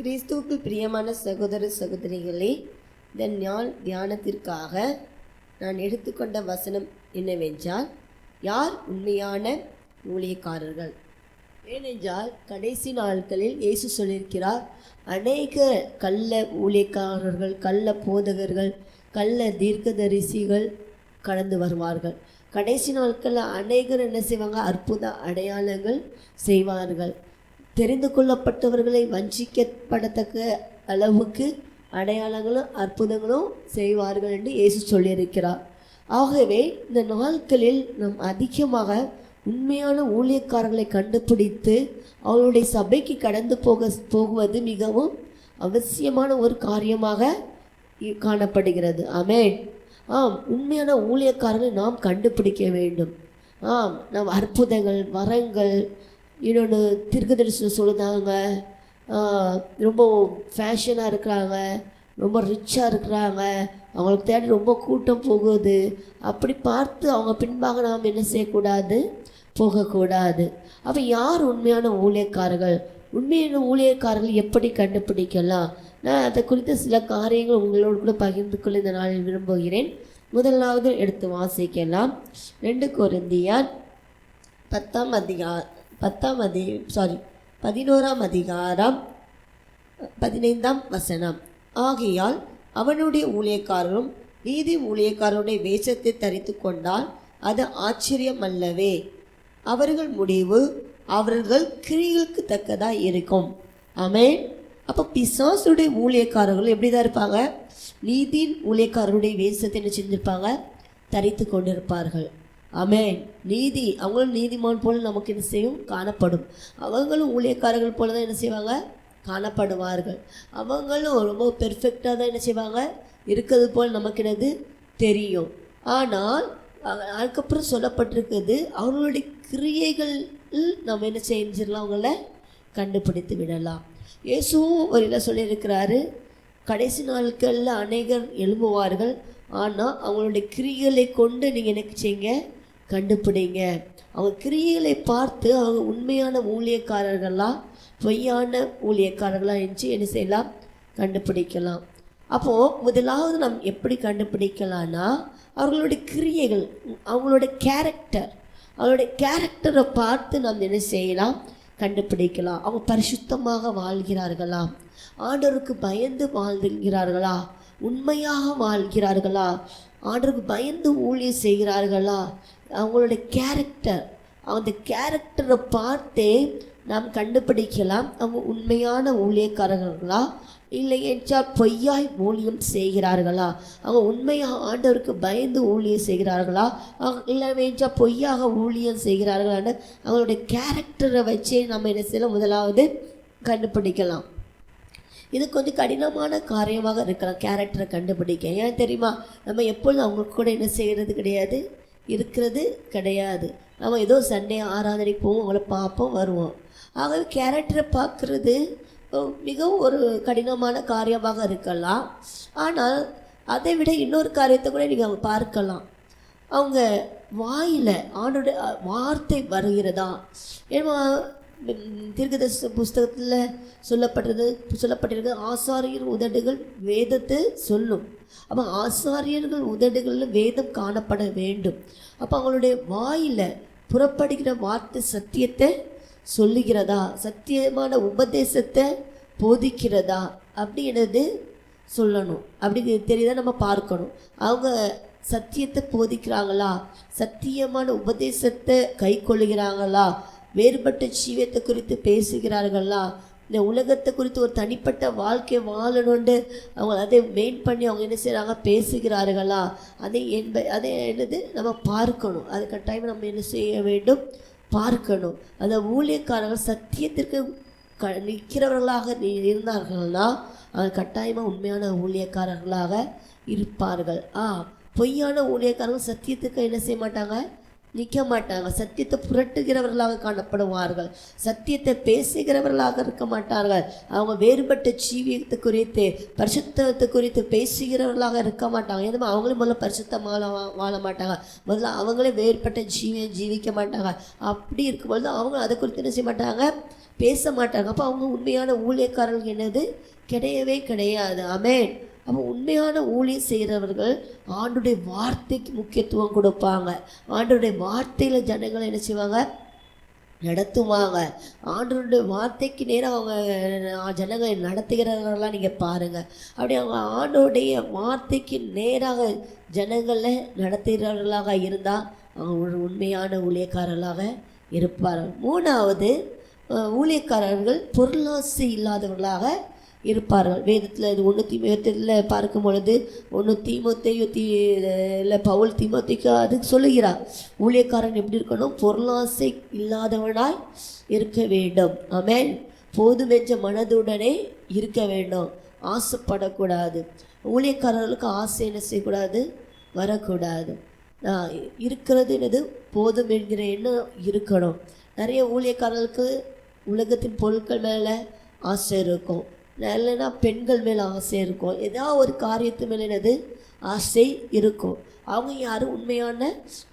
கிறிஸ்துவுக்குள் பிரியமான சகோதர சகோதரிகளே, இந்த நாள் தியானத்திற்காக நான் எடுத்துக்கொண்ட வசனம் என்னவென்றால், யார் உண்மையான ஊழியக்காரர்கள்? ஏனென்றால் கடைசி நாட்களில் இயேசு சொல்லியிருக்கிறார், அநேக கள்ள ஊழியக்காரர்கள், கள்ள போதகர்கள், கள்ள தீர்க்கதரிசிகள் கடந்து வருவார்கள். கடைசி நாட்களில் அநேகர் என்ன செய்வாங்க? அற்புத அடையாளங்கள் செய்வார்கள். தெரிந்து கொள்ளப்பட்டவர்களை வஞ்சிக்கப்படத்தக்க அளவுக்கு அடையாளங்களும் அற்புதங்களும் செய்வார்கள் என்று இயேசு சொல்லியிருக்கிறார். ஆகவே இந்த நாட்களில் நாம் அதிகமாக உண்மையான ஊழியக்காரர்களை கண்டுபிடித்து அவர்களுடைய சபைக்கு கடந்து போகுவது மிகவும் அவசியமான ஒரு காரியமாக காணப்படுகிறது. ஆமென். உண்மையான ஊழியக்காரர்களை நாம் கண்டுபிடிக்க வேண்டும். நாம் அற்புதங்கள், வரங்கள், இன்னொன்று தீர்க்கதரிசனம் சொல்லுதாங்க, ரொம்ப ஃபேஷனாக இருக்கிறாங்க, ரொம்ப ரிச்சாக இருக்கிறாங்க, அவங்களுக்கு தேடி ரொம்ப கூட்டம் போகுது, அப்படி பார்த்து அவங்க பின்பாக நாம் என்ன செய்யக்கூடாது? போகக்கூடாது. அப்போ யார் உண்மையான ஊழியக்காரர்கள்? உண்மையான ஊழியக்காரர்கள் எப்படி கண்டுபிடிக்கலாம்? நான் அதை குறித்த சில காரியங்கள் உங்களோடு கூட பகிர்ந்து கொள்ள இந்த நாளில் விரும்புகிறேன். முதலாவது எடுத்து வாசிக்கலாம். 2 கொரிந்தியர் 11ஆம் அதிகாரம் 15ஆம் வசனம். ஆகையால் அவனுடைய ஊழியக்காரரும் நீதி ஊழியக்காரருடைய வேஷத்தை தரித்து கொண்டால் அது ஆச்சரியம் அல்லவே. அவர்கள் முடிவு அவர்கள் கிரியைகளுக்கு தக்கதாக இருக்கும். ஆமென். அப்போ பிசாசுடைய ஊழியக்காரர்கள் எப்படி தான் இருப்பாங்க? நீதியின் ஊழியக்காரருடைய வேஷத்தை என்ன செஞ்சிருப்பாங்க? தரித்து கொண்டிருப்பார்கள். ஆமென். நீதி, அவங்களும் நீதிமான் போல நமக்கு என்ன செய்யும்? காணப்படும். அவங்களும் ஊழியக்காரர்கள் போல தான் என்ன செய்வாங்க? காணப்படுவார்கள். அவங்களும் ரொம்ப பெர்ஃபெக்டாக தான் என்ன செய்வாங்க? இருக்கிறது போல் நமக்கு என்னது தெரியும். ஆனால் அதுக்கப்புறம் சொல்லப்பட்டிருக்குது, அவர்களுடைய கிரியைகள் நம்ம என்ன செஞ்சிடலாம்? அவங்கள கண்டுபிடித்து விடலாம். இயேசுவும் ஒரு இதில் சொல்லியிருக்கிறாரு, கடைசி நாட்களில் அநேகர் எழும்புவார்கள், ஆனால் அவங்களுடைய கிரியைகளை கொண்டு நீங்கள் எனக்கு செய்யுங்க? கண்டுபிடிங்க. அவங்க கிரியைகளை பார்த்து அவங்க உண்மையான ஊழியக்காரர்களா பொய்யான ஊழியக்காரர்களா என்று என்ன செய்யலாம்? கண்டுபிடிக்கலாம். அப்போது முதலாவது நாம் எப்படி கண்டுபிடிக்கலான்னா, அவர்களுடைய கிரியைகள், அவங்களுடைய கேரக்டரை பார்த்து நாம் என்ன செய்யலாம்? கண்டுபிடிக்கலாம். அவங்க பரிசுத்தமாக வாழ்கிறார்களா? ஆண்டவருக்கு பயந்து வாழ்கிறார்களா? உண்மையாக வாழ்கிறார்களா? ஆண்டவருக்கு பயந்து ஊழியம் செய்கிறார்களா? அவங்களுடைய அந்த கேரக்டரை பார்த்தே நாம் கண்டுபிடிக்கலாம். அவங்க உண்மையான ஊழியக்காரர்களா இல்லை என்றால் பொய்யாய் ஊழியம் செய்கிறார்களா? அவங்க உண்மையாக ஆண்டவருக்கு பயந்து ஊழியம் செய்கிறார்களா இல்லை என்றால் பொய்யாக ஊழியம் செய்கிறார்களான்னு அவங்களுடைய கேரக்டரை வச்சே நம்ம என்ன செய்யலாம்? முதலாவது கண்டுபிடிக்கலாம். இது கொஞ்சம் கடினமான காரியமாக இருக்கலாம், கேரக்டரை கண்டுபிடிக்க. ஏன் தெரியுமா? நம்ம எப்பொழுதும் அவங்க கூட என்ன செய்கிறது கிடையாது, இருக்கிறது கிடையாது. நம்ம ஏதோ சண்டே ஆராதனைக்கு போவோம், அவங்கள பார்ப்போம், வருவோம். ஆகவே கேரக்டரை பார்க்குறது மிகவும் ஒரு கடினமான காரியமாக இருக்கலாம். ஆனால் அதை விட இன்னொரு காரியத்தை கூட நீங்கள் அவங்க பார்க்கலாம். அவங்க வாயில் ஆண்டோட வார்த்தை வருகிறதா? ஏன்னா தீர்க்கதரிசன புஸ்தகத்தில் சொல்லப்பட்டிருக்கு, ஆசாரியர் உதடுகள் வேதத்தை சொல்லும். அப்போ ஆசாரியர்கள் உதடுகளில் வேதம் காணப்பட வேண்டும். அப்போ அவங்களுடைய வாயில் புறப்படுகிற வார்த்தை சத்தியத்தை சொல்லுகிறதா? சத்தியமான உபதேசத்தை போதிக்கிறதா? அப்படின்றது சொல்லணும். அப்படி தெரியுதா? நம்ம பார்க்கணும். அவங்க சத்தியத்தை போதிக்கிறாங்களா? சத்தியமான உபதேசத்தை கை கொள்ளுகிறாங்களா? வேறுபட்ட ஜீவியத்தை குறித்து பேசுகிறார்களா? இந்த உலகத்தை குறித்து ஒரு தனிப்பட்ட வாழ்க்கை வாழணுண்டு அவங்க அதை மெயின் பண்ணி அவங்க என்ன செய்கிறாங்க? பேசுகிறார்களா? அதை என்னது நம்ம பார்க்கணும். அது கட்டாயம் நம்ம என்ன செய்ய வேண்டும்? பார்க்கணும். அந்த ஊழியக்காரர்கள் சத்தியத்திற்கு நிற்கிறவர்களாக இருந்தார்கள்னா அவங்க கட்டாயமாக உண்மையான ஊழியக்காரர்களாக இருப்பார்கள். பொய்யான ஊழியக்காரர்கள் சத்தியத்துக்கு என்ன செய்ய மாட்டாங்க? நிற்க மாட்டாங்க. சத்தியத்தை புரட்டுகிறவர்களாக காணப்படுவார்கள். சத்தியத்தை பேசுகிறவர்களாக இருக்க மாட்டார்கள். அவங்க வேறுபட்ட ஜீவியத்தை குறித்து பரிசுத்தத்தை குறித்து பேசுகிறவர்களாக இருக்க மாட்டாங்க. எதுவுமே அவங்களே முதல்ல பரிசுத்தமாக வாழ மாட்டாங்க. முதல்ல அவங்களே வேறுபட்ட ஜீவிக்க மாட்டாங்க. அப்படி இருக்கும்பொழுது அவங்க அதை குறித்து என்ன செய்ய மாட்டாங்க, பேச மாட்டாங்க. அப்போ அவங்க உண்மையான ஊழியக்காரர்கள் என்னது கிடையவே கிடையாது. ஆமென். அப்போ உண்மையான ஊழியம் செய்கிறவர்கள் ஆண்டுடைய வார்த்தைக்கு முக்கியத்துவம் கொடுப்பாங்க. ஆண்டுடைய வார்த்தையில் ஜனங்களை என்ன செய்வாங்க, நடத்துவாங்க. ஆண்டவருடைய வார்த்தைக்கு நேரம் அவங்க ஜனங்களை நடத்துகிறவர்களாம் நீங்கள் பாருங்கள். அப்படி அவங்க ஆண்டோடைய வார்த்தைக்கு நேராக ஜனங்களை நடத்துகிறவர்களாக இருந்தால் அவங்க ஒரு உண்மையான ஊழியக்காரர்களாக இருப்பார்கள். மூணாவது, ஊழியக்காரர்கள் பொருளாசை இல்லாதவர்களாக இருப்பார்கள். வேதத்தில் இது 1 தீமோத்தேயுவில் பார்க்கும் பொழுது 1 தீமோத்தேயுவில் பவுல் தீமோத்தேயுக்கு அதுக்கு சொல்லுகிறார், ஊழியக்காரன் எப்படி இருக்கணும், பொருளாசை இல்லாதவனாய் இருக்க வேண்டும். ஆமென். போதுமென்ற மனதுடனே இருக்க வேண்டும், ஆசைப்படக்கூடாது. ஊழியக்காரர்களுக்கு ஆசை என்ன செய்யக்கூடாது, வரக்கூடாது. இருக்கிறது என்னது, போதும் என்கிற எண்ணம் இருக்கணும். நிறைய ஊழியக்காரர்களுக்கு உலகத்தின் பொருட்கள் மேலே ஆசை இருக்கும், இல்லைன்னா பெண்கள் மேலே ஆசை இருக்கும், ஏதாவது ஒரு காரியத்து மேலே என்னது ஆசை இருக்கும். அவங்க யாரும் உண்மையான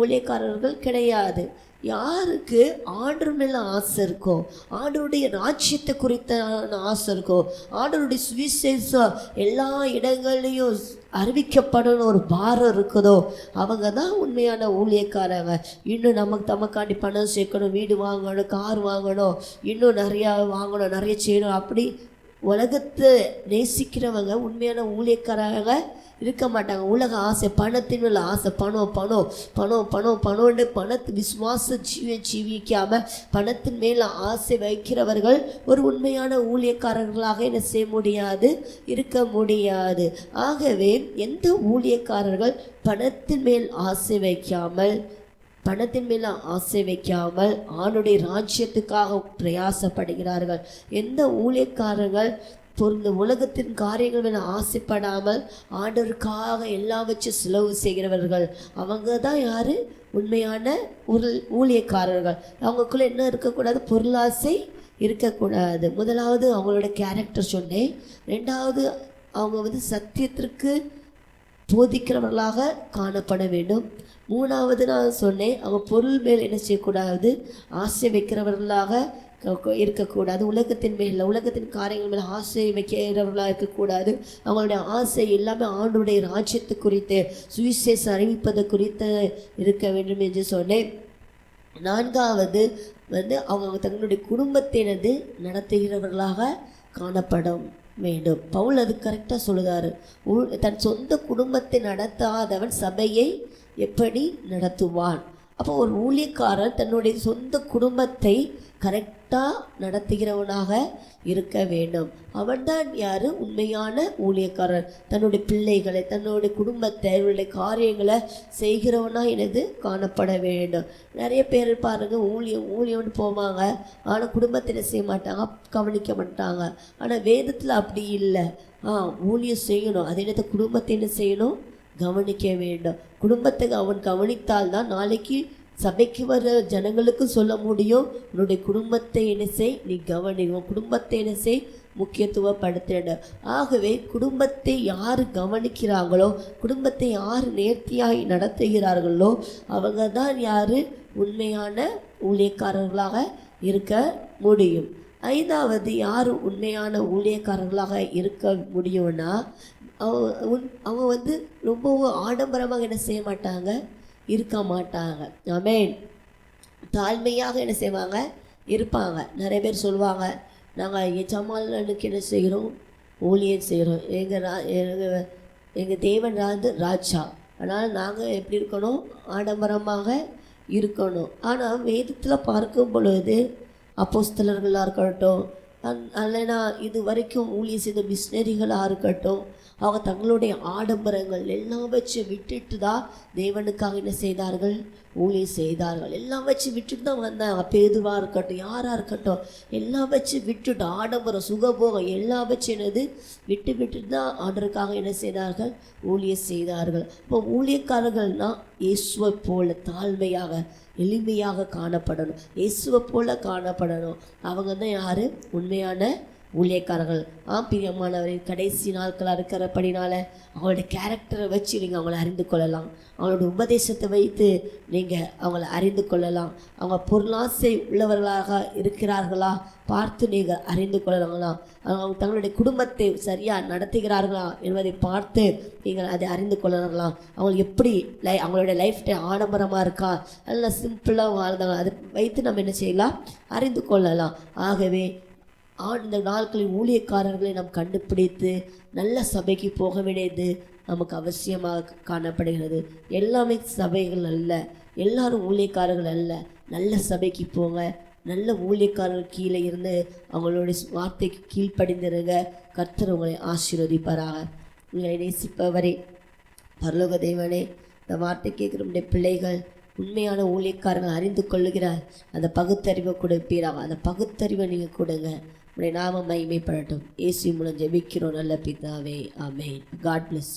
ஊழியக்காரர்கள் கிடையாது. யாருக்கு ஆண்டவர் மேலே ஆசை இருக்கோ, ஆண்டவருடைய ராஜ்யத்தை குறித்தான ஆசை இருக்கோ, ஆண்டவருடைய சுவிசேஷம் எல்லா இடங்கள்லையும் அறிவிக்கப்படணும் ஒரு பாரம் இருக்குதோ, அவங்க தான் உண்மையான ஊழியக்காரங்க. இன்னும் நமக்காண்டி பணம் சேர்க்கணும், வீடு வாங்கணும், கார் வாங்கணும், இன்னும் நிறையா வாங்கணும், நிறைய செய்யணும், அப்படி உலகத்தை நேசிக்கிறவங்க உண்மையான ஊழியக்காரங்க இருக்க மாட்டாங்க. உலக ஆசை, பணத்தின் மேலே ஆசை, பணம் பணம் பணம் பணம் பணம்னு பணத்து விசுவாச ஜீவிக்காமல் பணத்தின் மேலே ஆசை வைக்கிறவர்கள் ஒரு உண்மையான ஊழியக்காரர்களாக என்ன செய்ய முடியாது, இருக்க முடியாது. ஆகவே எந்த ஊழியக்காரர்கள் பணத்தின் மேல் ஆசை வைக்காமல் ஆணுடைய ராஜ்யத்துக்காக பிரயாசப்படுகிறார்கள், எந்த ஊழியக்காரர்கள் இந்த உலகத்தின் காரியங்கள் மேலே ஆசைப்படாமல் ஆண்டவருக்காக எல்லாம் வச்சு செலவு செய்கிறவர்கள், அவங்க தான் யார், உண்மையான ஊழியக்காரர்கள். அவங்களுக்குள்ளே என்ன இருக்கக்கூடாது, பொருளாசை இருக்கக்கூடாது. முதலாவது அவங்களோட கேரக்டர் சொன்னேன். ரெண்டாவது, அவங்க சத்தியத்திற்கு போதிக்கிறவர்களாக காணப்பட வேண்டும். மூணாவது நான் சொன்னேன், அவங்க பொருள் மேல் என்ன செய்யக்கூடாது, ஆசை வைக்கிறவர்களாக இருக்கக்கூடாது. உலகத்தின் மேல், உலகத்தின் காரியங்கள் மேலே ஆசை வைக்கிறவர்களாக இருக்கக்கூடாது. அவங்களுடைய ஆசை எல்லாமே ஆண்டவருடைய ராஜ்யத்தை குறித்து, சுவிசேஷம் அறிவிப்பதை குறித்து இருக்க வேண்டும் என்று சொன்னேன். நான்காவது அவங்க தங்களுடைய குடும்பத்தினது நடத்துகிறவர்களாக காணப்படும் வேண்டும். பவுல் அது கரெக்டாக சொல்லுதாரு. தன் சொந்த குடும்பத்தை நடத்தாதவன் சபையை எப்படி நடத்துவான்? அப்போ ஒரு ஊழியக்காரன் தன்னுடைய சொந்த குடும்பத்தை கரெக்டாக நடத்துகிறவனாக இருக்க வேண்டும். அவன்தான் யார், உண்மையான ஊழியக்காரன். தன்னுடைய பிள்ளைகளை, தன்னுடைய குடும்பத்தை, அவருடைய காரியங்களை செய்கிறவனாக எனது காணப்பட வேண்டும். நிறைய பேர் பாருங்கள், ஊழியம்னு போவாங்க, ஆனால் குடும்பத்தை செய்ய மாட்டாங்க, கவனிக்க மாட்டாங்க. ஆனால் வேதத்தில் அப்படி இல்லை. ஊழியம் செய்யணும், அதே நேரத்தில் குடும்பத்தை என்ன செய்யணும், கவனிக்க வேண்டும். குடும்பத்தை அவன் கவனித்தால்தான் நாளைக்கு சபைக்கு வர ஜனங்களுக்கு சொல்ல முடியும், உன்னுடைய குடும்பத்தை என்ன செய், நீ கவனி, உன் குடும்பத்தை என்ன செய், முக்கியத்துவப்படுத்திட. ஆகவே குடும்பத்தை யார் கவனிக்கிறாங்களோ, குடும்பத்தை யார் நேர்த்தியாய் நடத்துகிறார்களோ, அவங்க தான் யார், உண்மையான ஊழியக்காரர்களாக இருக்க முடியும். ஐந்தாவது, யார் உண்மையான ஊழியக்காரர்களாக இருக்க முடியும்னா, அவங்க ரொம்பவும் ஆடம்பரமாக என்ன செய்ய மாட்டாங்க, இருக்க மாட்டாங்க. ஆமென். தாழ்மையாக என்ன செய்வாங்க, இருப்பாங்க. நிறைய பேர் சொல்லுவாங்க, நாங்கள் எஜமானுக்கு என்ன செய்கிறோம், ஊழியம் செய்கிறோம், எங்கள் தேவன் ராஜா, அதனால் நாங்கள் எப்படி இருக்கணும், ஆடம்பரமாக இருக்கணும். ஆனால் வேதத்தில் பார்க்கும் பொழுது அப்போஸ்தலர்களாக இருக்கட்டும், இல்லைன்னா இது வரைக்கும் ஊழியம் செய்த மிஷினரிகளாக இருக்கட்டும், அவங்க தங்களுடைய ஆடம்பரங்கள் எல்லாம் வச்சு விட்டுட்டு தான் தேவனுக்காக என்ன செய்தார்கள், ஊழியம் செய்தார்கள். எல்லாம் வச்சு விட்டுட்டு தான் வந்தாங்க. பேதுவாக இருக்கட்டும், யாராக இருக்கட்டும், எல்லாம் வச்சு விட்டுட்டு, ஆடம்பரம் சுகபோகம் எல்லாம் வச்சு என்னது விட்டுட்டு தான் ஆண்டருக்காக என்ன செய்தார்கள், ஊழியம் செய்தார்கள். இப்போ ஊழியக்காரர்கள்னால் இயேசுவை போல தாழ்மையாக, எளிமையாக காணப்படணும், இயேசுவை போல காணப்படணும். அவங்க தான் யார்? உண்மையான ஊழியக்காரர்கள். பிரியமானவரின் கடைசி நாட்களாக இருக்கிறபடினால அவங்களோட கேரக்டரை வச்சு நீங்கள் அவங்கள அறிந்து கொள்ளலாம். அவங்களோட உபதேசத்தை வைத்து நீங்கள் அவங்கள அறிந்து கொள்ளலாம். அவங்க பொருளாசை உள்ளவர்களாக இருக்கிறார்களா பார்த்து நீங்கள் அறிந்து கொள்ளலாம். அவங்க தங்களுடைய குடும்பத்தை சரியாக நடத்துகிறார்களா என்பதை பார்த்து நீங்கள் அதை அறிந்து கொள்ளலாம். அவங்க எப்படி அவங்களுடைய லைஃப் டைம் ஆடம்பரமாக இருக்கா, நல்லா சிம்பிளாக வாழ்ந்தாங்க, அதை வைத்து நம்ம என்ன செய்யலாம்? அறிந்து கொள்ளலாம். ஆகவே இந்த நாட்களில் ஊழியக்காரர்களை நாம் கண்டுபிடித்து நல்ல சபைக்கு போக வேண்டியது நமக்கு அவசியமாக காணப்படுகிறது. எல்லாமே சபைகள் அல்ல, எல்லாரும் ஊழியக்காரர்கள் அல்ல. நல்ல சபைக்கு போங்க, நல்ல ஊழியக்காரர்கள் கீழே இருந்து அவங்களுடைய வார்த்தைக்கு கீழ்ப்படிந்திருங்க. கர்த்தர் உங்களை ஆசீர்வதிப்பாராக. உங்களை நேசிப்பவரே, பரலோக தேவனே, இந்த வார்த்தை கேட்குற பிள்ளைகள் உண்மையான ஊழியக்காரர்கள் அறிந்து கொள்ளுகிறார். அந்த பகுத்தறிவை கொடுப்பீராக. அந்த பகுத்தறிவை நீங்கள் கொடுங்க. உடைய நாம மகிமைப்படட்டும். இயேசு மூலம் ஜெபிக்கிறோம் நல்ல பிதாவே, ஆமென். God bless you.